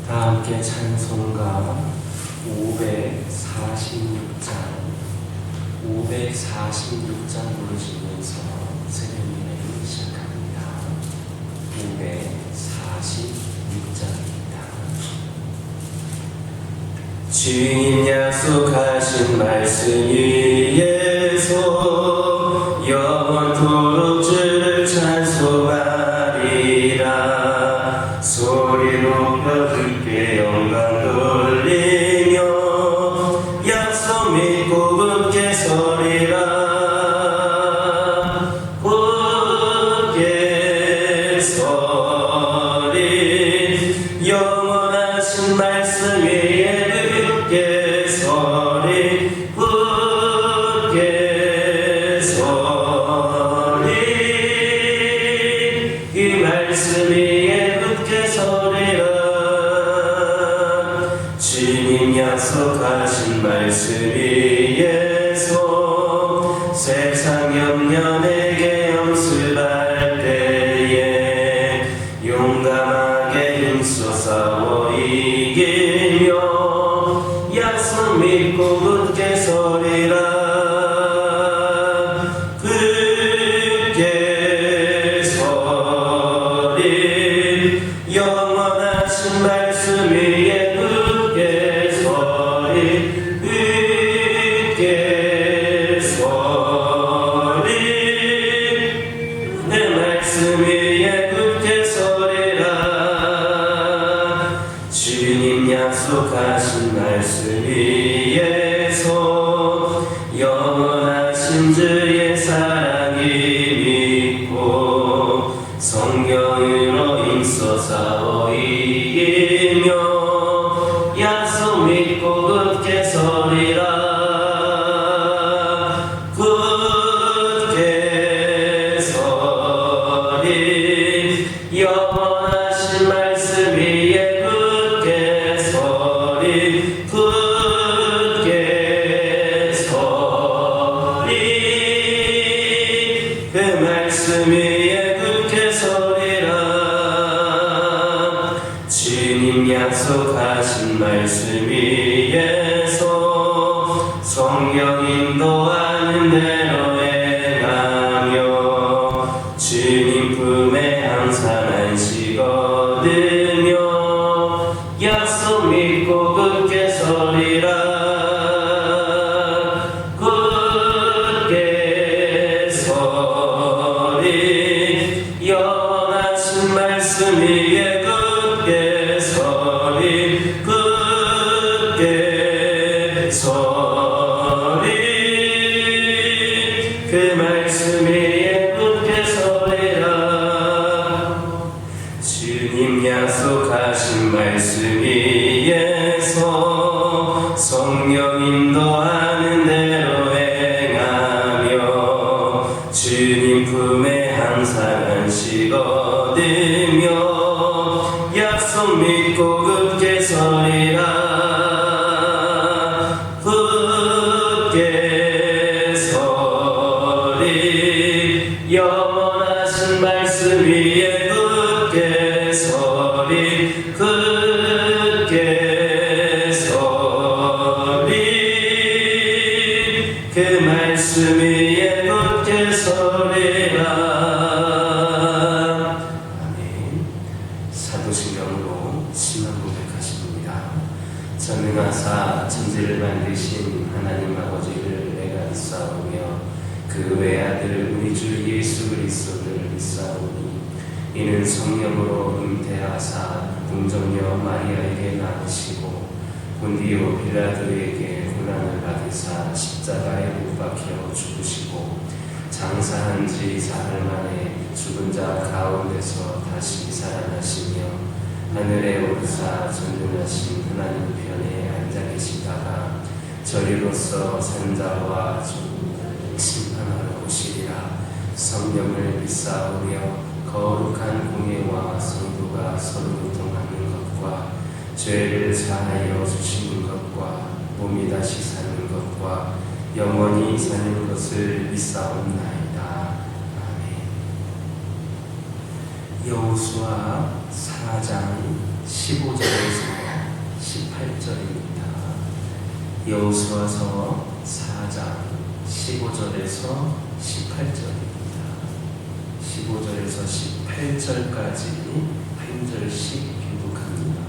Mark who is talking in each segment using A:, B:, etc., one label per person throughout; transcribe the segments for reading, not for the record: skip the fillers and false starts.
A: 다 함께 찬송가 546장 부르시면서 새벽예배를 시작합니다. 546장입니다. 주님 약속하신 말씀 위에서 영원토록 주를 찬송하리라. 소리 높여 주께 영광 돌리며 약속 믿고 굳게 서리라. 굳게 서리 영원하신 말씀 위에 굳게 서리. 굳게 서리 이 말씀 위에 굳게 서리라. 주님 약속하신 말씀 위에서 세상 염려내게 염습할 때에 용감하게 힘써 싸워 이기며 약속 믿고 굳게 서리라. 굳게 서리 영원하신 말씀 위에 굳게 서리. 굳게 서리 내 말씀 위에 굳게 서리라. 주님 약속하신 말씀 위에서 영원하신 주의 사랑이 믿고 성령으로 힘써 싸워 이기며 약속 믿고 굳게 서리라. 굳게 서리 영원하신 말씀 위에 굳게 서리. 굳게 서리 그 말씀 위에 굳게 서리라. 주님 약속하신 말씀 위에서 성령 인도하는 대로 행하며 주님 품에 항상 안식 얻으며 약속 믿고 굳게 서리라. 굳게 서리 영원하신 말씀 위에 굳게 서리. 굳게 서리 그 말씀 위에 굳게 서리라. 주님 약속하신 말씀 위에서 성령 인도하는 대로 행하며 주님 품에 항상 안식 얻으며 약속 믿고 굳게 서리라. 굳게 서리 영원하신 말씀 위에 굳게 서리. 굳게 서리 그 말씀 위에 굳게 서리라. 아멘. 사도신경으로 신앙 고백하십니다. 전능하사 천지를 만드신 하나님 아버지를 내가 믿사오며 그 외아들 우리 주 예수 그리스도를 믿사오니 이는 성령으로 잉태하사 동정녀 마리아에게 낳으시고 본디오 빌라도에게 고난을 받으사 십자가에 못 박혀 죽으시고 장사한 지 사흘 만에 죽은 자 가운데서 다시 살아나시며 하늘에 오르사 전능하신 하나님 편에 앉아 계시다가 저리로서 산자와 죽은 심판하러 오시리라. 성령을 믿사오며 거룩한 공예와 성도가 서로 교통하는 것과 죄를 사하여 주시는 것과 몸이 다시 사는 것과 영원히 사는 것을 믿사옵나이다. 아멘. 여호수아 4장 15절에서 여호수아서 4장 15절에서 18절입니다. 15절에서 18절까지 한 절씩 교독합니다.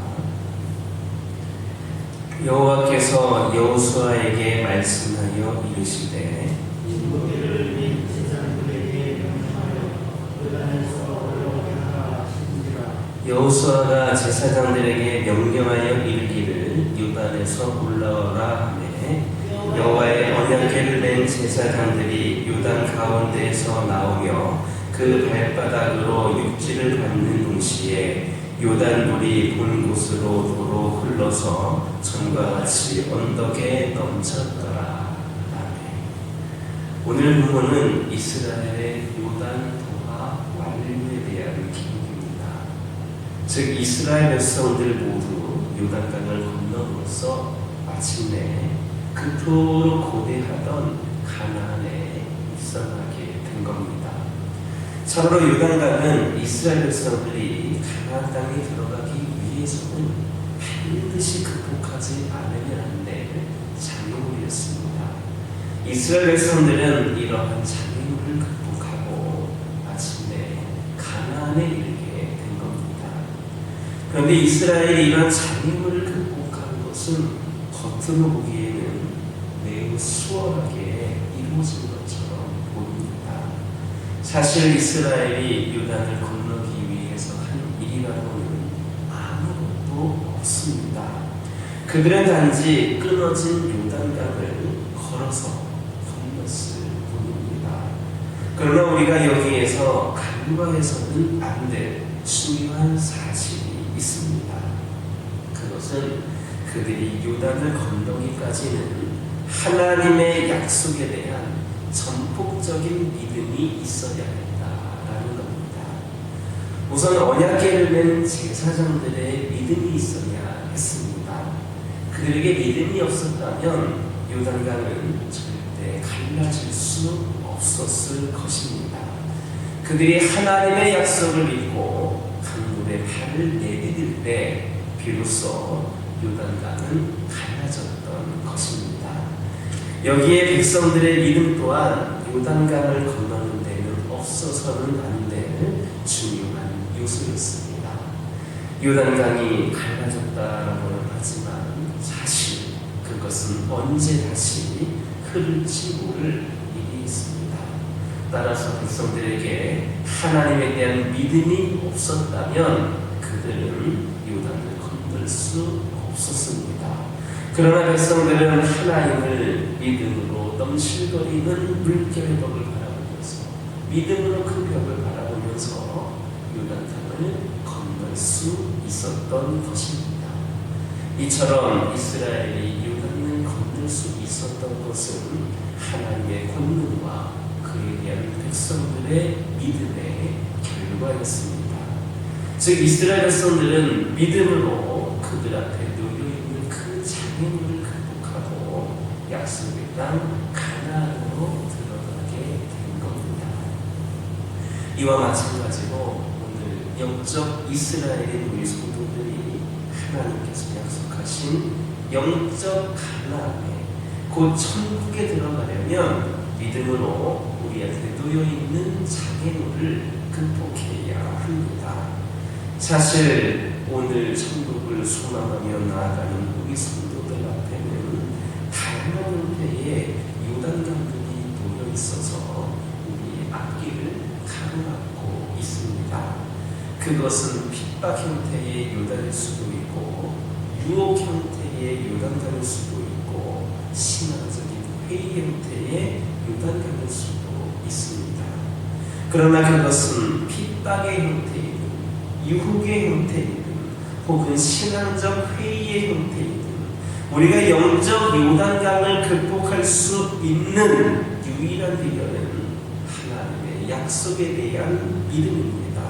A: 여호와께서 여호수아에게 말씀하여 이르시되 여호수아가 제사장들에게 명령하여 이르기를 요단에서 올라오라 하매 여호와의 언약궤를 맨 제사장들이 요단 가운데에서 나오며 그 발바닥으로 육지를 밟는 동시에 요단물이 본 곳으로 도로 흘러서 전과 같이 언덕에 넘쳤더라. 아멘. 오늘 본문은 이스라엘의 요단 도하 완료에 대한 기록입니다. 즉 이스라엘 백성들 모두 요단강을 건너므로써 마침내 그토록 고대하던 가나안에 입성하게 된 겁니다. 참으로 요단강은 이스라엘 백성들이 가나안 땅에 들어가기 위해서는 반드시 극복하지 않으면 안 될 장애물이었습니다. 이스라엘 백성들은 이러한 장애물을 극복하고 마침내 가나안에 이르게 된 겁니다. 그런데 이스라엘이 이런 장애물을 극복한 것은 겉으로 보기에는 매우 수월하게 이루어진 것처럼 보입니다. 사실 이스라엘이 요단을 건너기 위해서 한 일이라고는 아무것도 없습니다. 그들은 단지 끊어진 요단강을 걸어서 건넜을 뿐입니다. 그러나 우리가 여기에서 간과해서는 안 될 중요한 사실이 있습니다. 그것은 그들이 요단을 건너기까지는 하나님의 약속에 대한 전폭적인 믿음이 있어야 했다라는 겁니다. 우선 언약궤를 맨 제사장들의 믿음이 있어야 했습니다. 그들에게 믿음이 없었다면 요단강은 절대 갈라질 수 없었을 것입니다. 그들이 하나님의 약속을 믿고 강물에 발을 내디딜 때 비로소 요단강은 갈라졌던 것입니다. 여기에 백성들의 믿음 또한 요단강을 건너는 데는 없어서는 안 될 중요한 요소였습니다. 요단강이 갈라졌다라고는 하지만 사실 그것은 언제 다시 흐를지 모를 일이 있습니다. 따라서 백성들에게 하나님에 대한 믿음이 없었다면 그들은 요단을 건널 수 없었습니다. 그러나 백성들은 하나님을 믿음으로 넘실거리는 물결의 벽을 바라보면서 믿음으로 그 벽을 바라보면서 요단강을 건널 수 있었던 것입니다. 이처럼 이스라엘이 요단을 건널 수 있었던 것은 하나님의 권능과 그에 대한 백성들의 믿음의 결과였습니다. 즉 이스라엘 백성들은 믿음으로 그들 앞에 놓여있는 그 장애물을 극복하고 약속의 땅 가나안으로 들어가게 된 겁니다. 이와 마찬가지로 오늘 영적 이스라엘의 우리 성도들이 하나님께서 약속하신 영적 가나안에 곧 천국에 들어가려면 믿음으로 우리한테 놓여있는 장애물을 극복해야 합니다. 사실 오늘 천국을 소망하며 나아가는 우리 성도들 앞에는 다양한 형태의 요단강들이 놓여 있어서 우리의 앞길을 가로막고 있습니다. 그것은 핍박 형태의 요단일 수도 있고 유혹 형태의 요단강일 수도 있고 신앙적인 회의 형태의 요단강일 수도 있습니다. 그러나 그것은 핍박의 형태이든 유혹의 형태이든 혹은 신앙적 회의의 형태이든 우리가 영적 요단강을 극복할 수 있는 유일한 비결은 하나님의 약속에 대한 믿음입니다.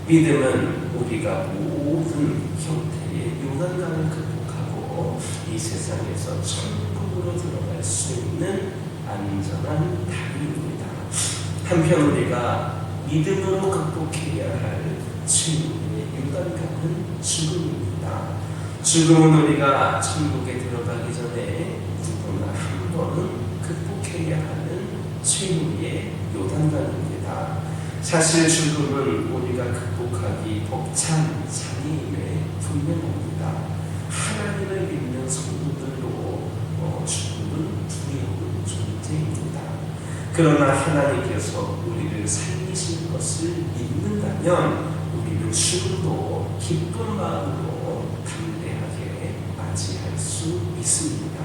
A: 믿음은 우리가 모든 형태의 요단강을 극복하고 이 세상에서 천국으로 들어갈 수 있는 안전한 다리입니다. 한편 우리가 믿음으로 극복해야 할 주님의 요단강은 죽음입니다.
B: 죽음은 우리가 천국에 들어가기 전에 누구나 한 번은 극복해야 하는 최후의 요단강입니다. 사실 죽음은 우리가 극복하기 벅찬 장애임에 분명합니다. 하나님을 믿는 성도들로 죽음은 두려운 존재입니다. 그러나 하나님께서 우리를 살리실 것을 믿는다면 우리는 죽음도 기쁜 마음으로 담대하게 맞이할 수 있습니다.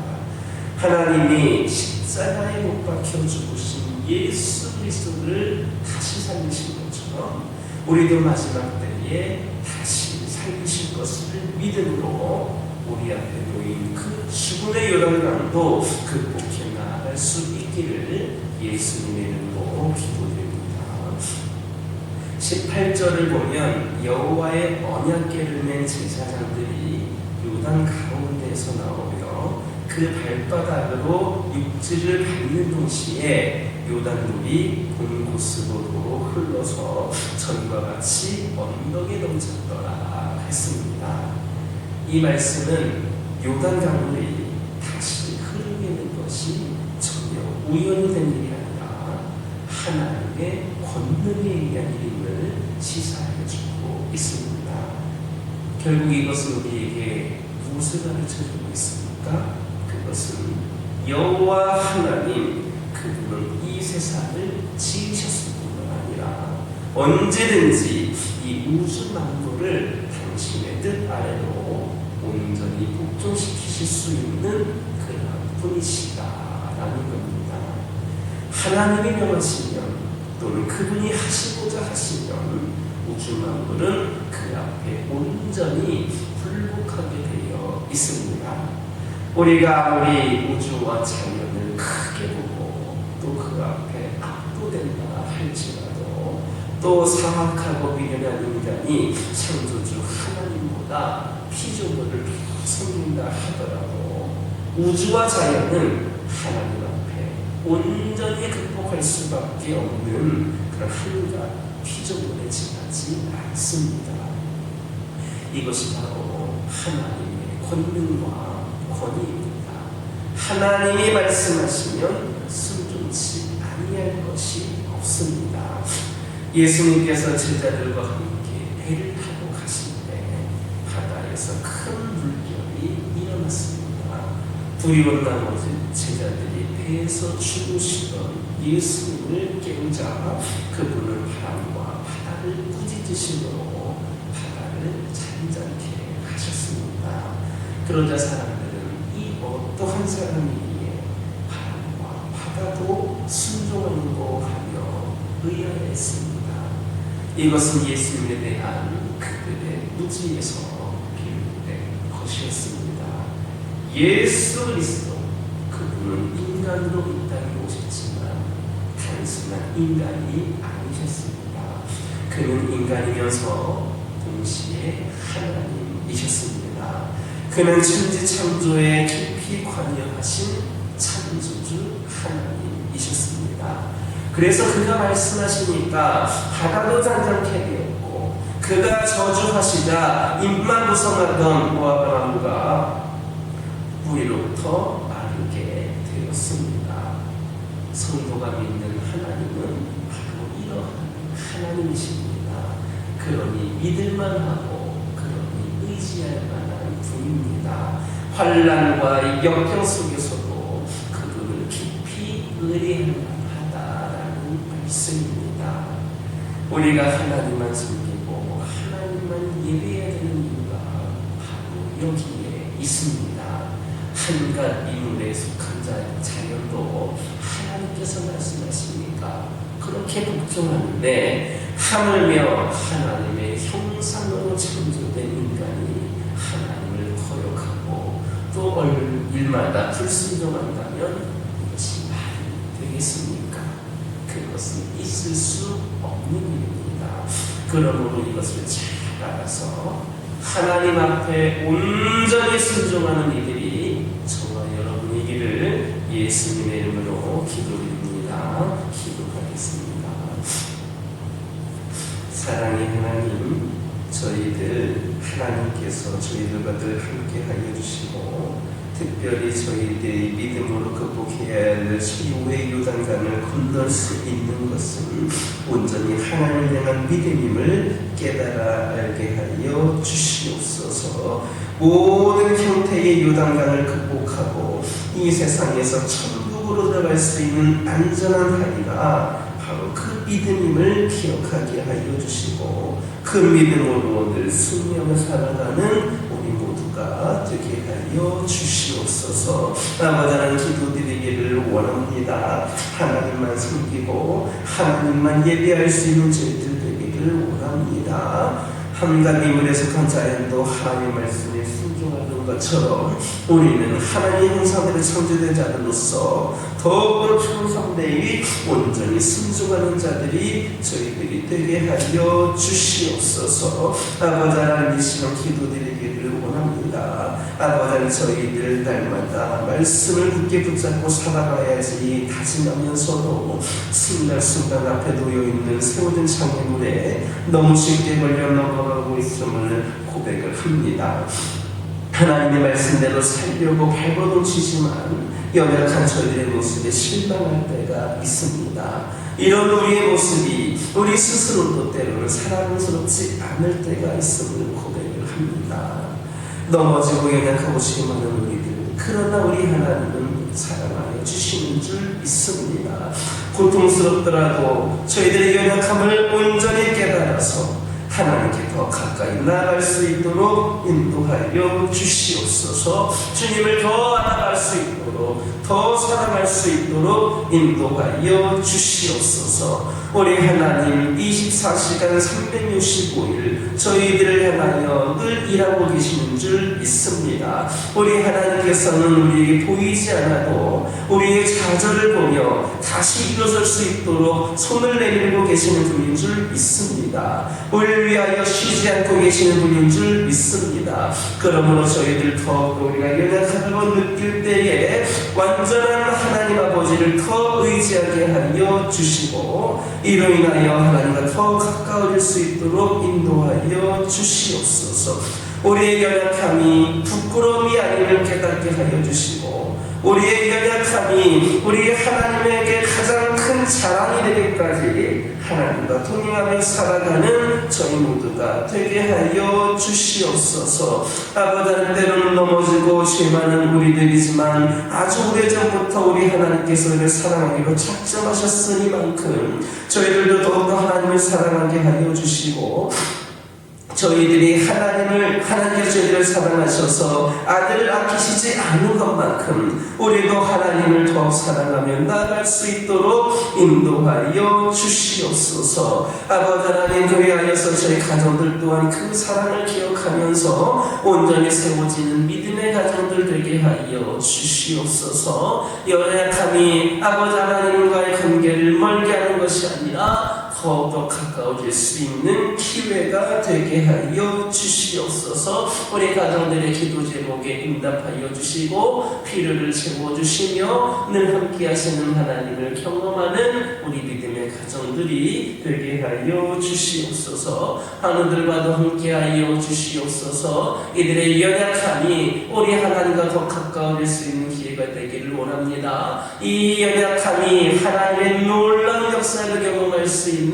B: 하나님이 십자가에 못 박혀 죽으신 예수 그리스도를 다시 살리신 것처럼 우리도 마지막 때에 다시 살리실 것을 믿음으로 우리 앞에 놓인 그 죽음의 요단강도 극복해 나아갈 수 있기를 예수님의 이름으로 기도드립니다. 18절을 보면 여호와의 언약궤를 맨 제사장들이 요단 가운데에서 나오며 그 발바닥으로 육지를 밟는 동시에 요단물이 본 곳으로 흘러서 전과 같이 언덕에 넘쳤더라 했습니다. 이 말씀은 요단 강물이 다시 흐르게 된 것이 전혀 우연히 된 일이 아니라 하나님의 권능에 의한 일임을 시사해 주고 있습니다. 결국 이것은 우리에게 무엇을 가르쳐주고 있습니까? 그것은 여호와 하나님 그분은 이 세상을 지으셨을 뿐만 아니라 언제든지 이 우주 만물을 당신의 뜻 아래로 온전히 복종시키실 수 있는 그런 분이시다라는 겁니다. 하나님이 명하시면 또는 그분이 하시고자 하시면 우주 만물은 그 앞에 온전히 굴복하게 되어 있습니다. 우리가 아무리 우주와 자연을 크게 보고 또 그 앞에 압도된다 할지라도 또 사악하고 미련한 인간이 창조주 하나님보다 피조물을 섬긴다 하더라도 우주와 자연은 하나님 앞에 온전히 극복할 수밖에 없는 그런 한가 피조물에 지나지 않습니다. 이것이 바로 하나님의 권능과 권위입니다. 하나님이 말씀하시면 순종치 아니할 것이 없습니다. 예수님께서 제자들과 함께 배를 타고 가실 때 바다에서 큰 물결이 일어났습니다. 두려운 나머지 제자들이 배에서 죽으시던 예수님을 깨우자 그분은 바람과 바다를 꾸짖으심으로 바다를 잠잠케 하셨습니다. 그러자 사람들은 이 어떠한 사람이기에 바람과 바다도 순종하는고 하며 의아해했습니다. 이것은 예수님에 대한 그들의 무지에서 비롯된 것이었습니다. 예수 그리스도 그분은 인간으로 이 땅에 오셨지만 단순한 인간이 아니셨습니다. 그는 인간이면서 동시에 하나님이셨습니다. 그는 천지창조에 깊이 관여하신 창조주 하나님이셨습니다. 그래서 그가 말씀하시니까 바다도 잠잠케 되었고 그가 저주하시자 입만 무성하던 모압 나무가 뿌리로부터 마르게 되었습니다. 성도가 믿는 하나님은 바로 이러한 하나님이십니다. 그러니 믿을만하고 그러니 의지할 만한 분입니다. 환난과 역경 속에서도 그분을 깊이 의뢰할 만하다라는 말씀입니다. 우리가 하나님만 섬기고 하나님만 예배해야 되는 이유가 바로 여기에 있습니다. 한갓 이물에 속한 자연도 하나님께서 말씀하시니까 그렇게 복종하는데 하물며 하나님의 형상으로 창조된 인간이 하나님을 거역하고 또 일마다 불순종한다면 이것이 말이 되겠습니까? 그것은 있을 수 없는 일입니다. 그러므로 이것을 잘 알아서 하나님 앞에 온전히 순종하는 이들이 저와 여러분이기를 예수님의 이름으로 기도드립니다. 기도하겠습니다. 사랑의 하나님, 저희들 하나님께서 저희들과 늘 함께 하여 주시고 특별히 저희들이 믿음으로 극복해야 할 최후의 요단강을 건널 수 있는 것은 온전히 하나님을 향한 믿음임을 깨달아 알게 하여 주시옵소서. 모든 형태의 요단강을 극복하고 이 세상에서 천국으로 들어갈 수 있는 안전한 다리가 바로 그 믿음임을 기억하게 하여 주시고 그 믿음으로 늘 승리하며 살아가는 우리 모두가 되게 하여 주시옵소서. 아버지는 기도드리기를 원합니다. 하나님만 섬기고 하나님만 예배할 수 있는 저희들 되기를 원합니다. 하나님과 미물에 속한 자연도 하나님의 말씀에 순종하는 것처럼 우리는 하나님의 형상대로 창조된 자들로서 더욱더 충성되이 온전히 순종하는 자들이 저희들이 되게 하여 주시옵소서. 아버지 하나님 이 시간 기도드리기를 원합니다. 아버지 저희들 날마다 말씀을 굳게 붙잡고 살아가야지 다짐하면서도 순간순간 앞에 놓여있는 세워진 장애물에 너무 쉽게 걸려 넘어가고 있음을 고백을 합니다. 하나님의 말씀대로 살려고 발버둥치지만 연약한 저희들의 모습에 실망할 때가 있습니다. 이런 우리의 모습이 우리 스스로도 때로는 사랑스럽지 않을 때가 있음을 고백을 합니다. 넘어지고 연약하고 실망하는 우리들, 그러나 우리 하나님은 사랑하여 주시는 줄 믿습니다. 고통스럽더라도 저희들의 연약함을 온전히 깨달아서 하나님께 더 가까이 나아갈 수 있도록 인도하여 주시옵소서. 주님을 더 알아갈 수 있도록, 더 사랑할 수 있도록 인도하여 주시옵소서. 우리 하나님 24시간 365일 저희들을 향하여 늘 일하고 계시는 줄 믿습니다. 우리 하나님께서는 우리에게 보이지 않아도 우리의 좌절을 보며 다시 일어설 수 있도록 손을 내밀고 계시는 분인 줄 믿습니다. 우리를 위하여 쉬지 않고 계시는 분인 줄 믿습니다. 그러므로 저희들 더욱 우리가 연약하다고 느낄 때에 완전한 하나님 아버지를 더 의지하게 하여 주시고 이로 인하여 하나님과 더 가까워질 수 있도록 인도하여 주시옵소서. 우리의 연약함이 부끄러움이 아님을 깨닫게 하여 주시고 우리의 연약함이 우리 하나님에게 가장 큰 자랑이 되기까지 하나님과 동행하며 살아가는 저희 모두가 되게 하여 주시옵소서. 아버지는 때로는 넘어지고 죄 많은 우리들이지만 아주 오래전부터 우리 하나님께서 우리를 사랑하기로 작정하셨으니만큼 저희들도 더욱더 하나님을 사랑하게 하여 주시고 저희들이 하나님께서 저희들을 사랑하셔서 아들을 아끼시지 않은 것만큼 우리도 하나님을 더 사랑하며 나아갈 수 있도록 인도하여 주시옵소서. 아버지 하나님, 그리하여서 저희 가정들 또한 그 사랑을 기억하면서 온전히 세워지는 믿음의 가정들 되게 하여 주시옵소서. 연약함이 아버지 하나님과의 관계를 멀게 하는 것이 아니라 더욱더 가까워질 수 있는 기회가 되게 하여 주시옵소서. 우리 가정들의 기도 제목에 응답하여 주시고 피로를 채워주시며 늘 함께 하시는 하나님을 경험하는 우리 믿음의 가정들이 되게 하여 주시옵소서. 하느들과도 함께 하여 주시옵소서. 이들의 연약함이 우리 하나님과 더 가까워질 수 있는 기회가 되기를 원합니다. 이 연약함이 하나님의 놀라운 역사를 경험할 수 있는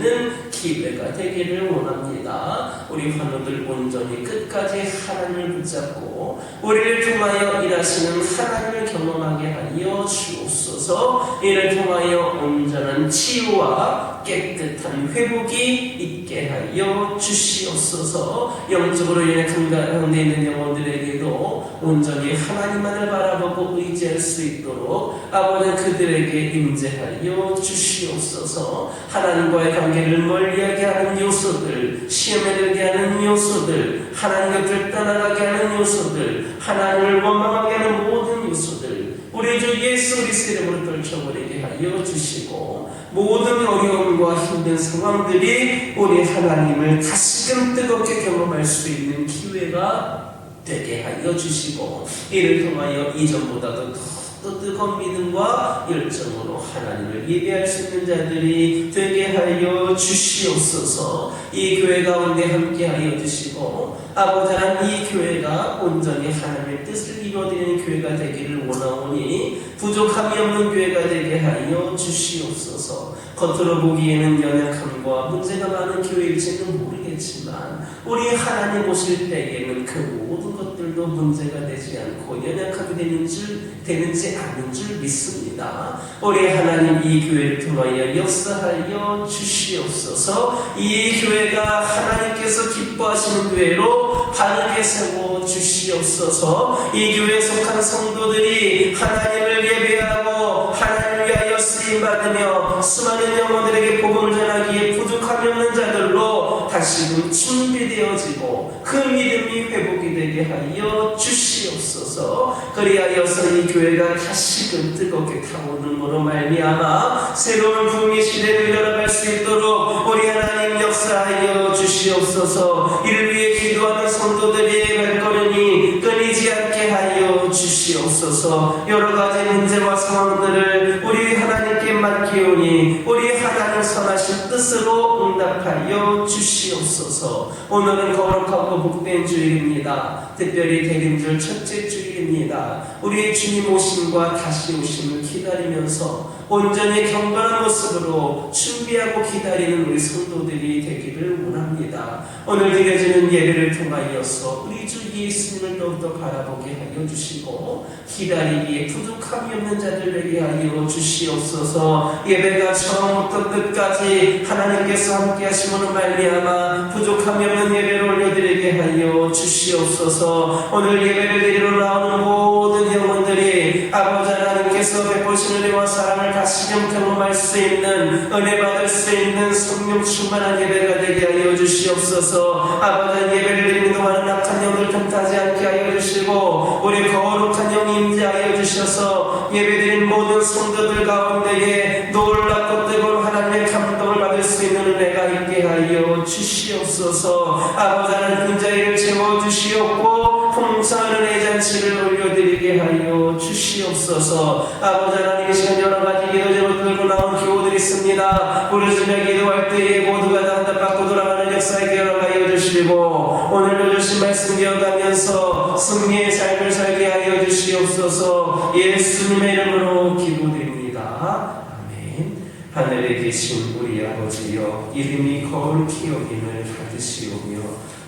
B: 기회가 되기를 원합니다. 우리 환우들 온전히 끝까지 하나님을 붙잡고 우리를 통하여 일하시는 하나님을 경험하게 하여 주옵소서. 이를 통하여 온전한 치유와 깨끗한 회복이 있게 하여 주시옵소서. 영적으로 연약한 가운데 있는 영혼들에게도 온전히 하나님만을 바라보고 의지할 수 있도록 아버지 그들에게 임재하여 주시옵소서. 하나님과의 관계를 멀리하게 하는 요소들, 시험에 들게 하는 요소들, 하나님 곁을 떠나가게 하는 요소들, 하나님을 원망하게 하는 모든 요소들 우리 주 예수 그리스도의 이름으로 떨쳐버리게 하여 주시고 모든 어려움과 힘든 상황들이 우리 하나님을 다시금 뜨겁게 경험할 수 있는 기회가 되게 하여 주시고 이를 통하여 이전보다도 더
A: 또 뜨거운 믿음과 열정으로 하나님을 예배할 수 있는 자들이 되게 하여 주시옵소서. 이 교회 가운데 함께 하여 주시고 아버지 하나님 이 교회가 온전히 하나님의 뜻을 이루어드리는 교회가 되기를 원하오니 부족함이 없는 교회가 되게 하여 주시옵소서. 겉으로 보기에는 연약함과 문제가 많은 교회일지는 모르겠지만 우리 하나님 오실 때에는 그 모든 것들도 문제가 되지 않고 연약하게 되는지 않은 줄 믿습니다. 우리 하나님 이 교회를 통하여 역사하여 주시옵소서. 이 교회가 하나님께서 기뻐하시는 교회로 바르게 세워 주시옵소서. 이 교회에 속한 성도들이 하나님을 예배하고 하나님을 위하여 쓰임받으며 수많은 영혼들에게 복음을 전하기에 부족함이 없는 자들로 다시금 준비되어지고 그 믿음이 회복이 되게 하여 주시옵소서. 그리하여서 이 교회가 다시금 뜨겁게 타오름으로 말미암아 새로운 부흥의 시대를 열어갈 수 있도록 우리 하나님 역사하여 주시옵소서. 이를 위해 기도하는 성도들의 발걸음이 끊이지 않게 하여 주시옵소서. 여러 가지 문제와 상황들을 우리 하나님께 맡기오니 우리 하나님 선하신 뜻으로 응답하여 주시옵소서. 오늘은 거룩하고 복된 주일입니다. 특별히 대림절 첫째 주일입니다. 우리의 주님 오심과 다시 오심을 기다리면서 온전히 경건한 모습으로 준비하고 기다리는 우리 성도들이 되기를 원합니다. 오늘 드려지는 예배를 통하여서 우리 주 예수님을 더욱더 바라보게 하여 주시고 기다리기에 부족함이 없는 자들에게 하여 주시옵소서. 예배가 처음부터 끝까지 하나님께서 함께 하심으로 말미암아 부족함이 없는 예배를 올려드리게 하여 주시옵소서. 오늘 예배를 드리러 나오는 모든 영혼들이 아버지 하나님께서 베푸신 은혜와 사랑을 다시금 경험할 수 있는 은혜 받을 수 있는 성령 충만한 예배가 되게 하여 주시옵소서. 아버지 예배를 드리는 동안 악한 영들 틈타지 않게 하여 주시고 우리 거룩한 영 임재하여 주셔서 예배드린 모든 성도들 가운데에 놀랍고 뜨거운 하나님의 감동을 받을 수 있는 은혜가 있게 하여 주시옵소서. 아버지 하나님 분자리를 채워주시옵고 풍성한 은혜의 잔치를 올려드리게 하여 주시옵소서. 아버지 하나님 이 시간 여러 가지 기도 제목 들고 나온 기호들이 있습니다. 부르짖으며 기도할 때에 모두가 다 응답받고 돌아가는 역사에 열어가여 주시고 오늘도 주신 말씀 기억하면서 승리의 삶을 살게 하여 주시옵소서. 예수님의 이름으로 기도드립니다. 아멘. 하늘에 계신 우리 아버지여 이름이 거룩히 여김을 받으시오며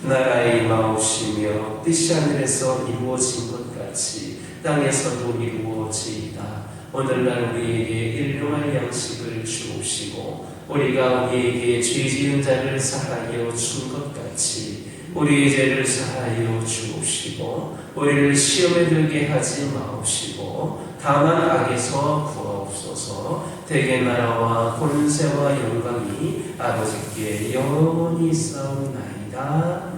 A: 나라의 임하옵시며 뜻이 하늘에서 이루어진 것 같이 땅에서도 이루어지이다. 오늘날 우리에게 일용할 양식을 주옵시고 우리가 우리에게 죄 지은 자를 사하여 준 것 같이 우리의 죄를 사하여 주옵시고 우리를 시험에 들게 하지 마옵시고 다만 악에서 구하옵소서. 대개 나라와 권세와 영광이 아버지께 영원히 있사옵나이다.